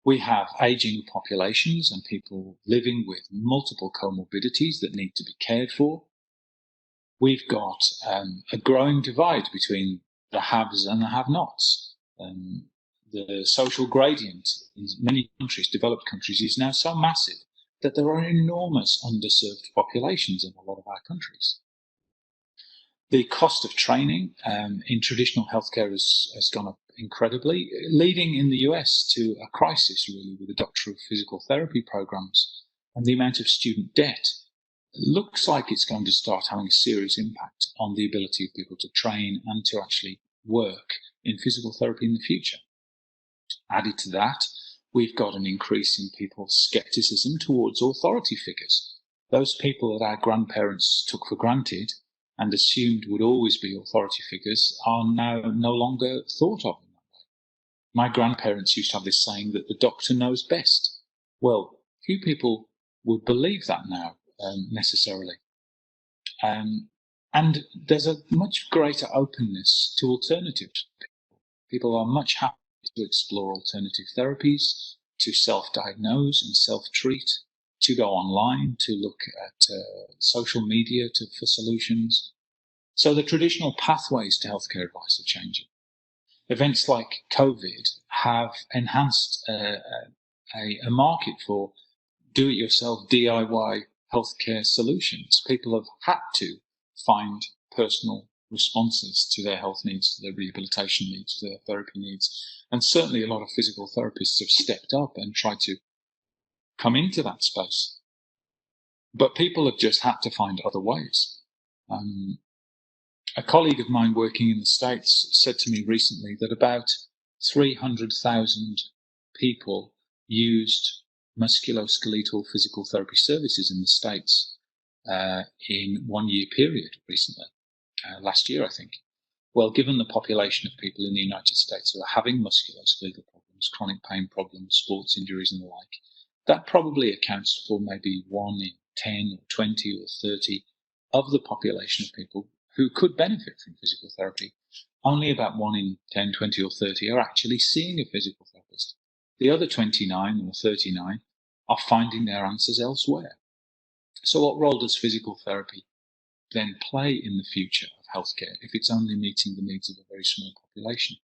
We have aging populations and people living with multiple comorbidities that need to be cared for. We've got a growing divide between the haves and the have-nots. The social gradient in many countries, developed countries, is now so massive that there are enormous underserved populations in a lot of our countries. The cost of training in traditional healthcare has gone up incredibly, leading in the US to a crisis, really, with the doctor of physical therapy programs and the amount of student debt. It looks like it's going to start having a serious impact on the ability of people to train and to actually work in physical therapy in the future. Added to that, we've got an increase in people's skepticism towards authority figures. Those people that our grandparents took for granted and assumed would always be authority figures are now no longer thought of in that way. My grandparents used to have this saying that the doctor knows best. Well, few people would believe that now, necessarily. And there's a much greater openness to alternatives. People are much happier to explore alternative therapies, to self-diagnose and self-treat, to go online, to look at social media for solutions. So the traditional pathways to healthcare advice are changing. Events like COVID have enhanced a market for do-it-yourself DIY healthcare solutions. People have had to find personal responses to their health needs, to their rehabilitation needs, to their therapy needs. And certainly a lot of physical therapists have stepped up and tried to come into that space. But people have just had to find other ways. A colleague of mine working in the States said to me recently that about 300,000 people used musculoskeletal physical therapy services in the States in 1 year period recently, last year, I think. Well, given the population of people in the United States who are having musculoskeletal problems, chronic pain problems, sports injuries and the like, that probably accounts for maybe 1 in 10 or 20 or 30 of the population of people who could benefit from physical therapy. Only about 1 in 10, 20 or 30 are actually seeing a physical therapist. The other 29 or 39 are finding their answers elsewhere. So what role does physical therapy then play in the future of healthcare if it's only meeting the needs of a very small population?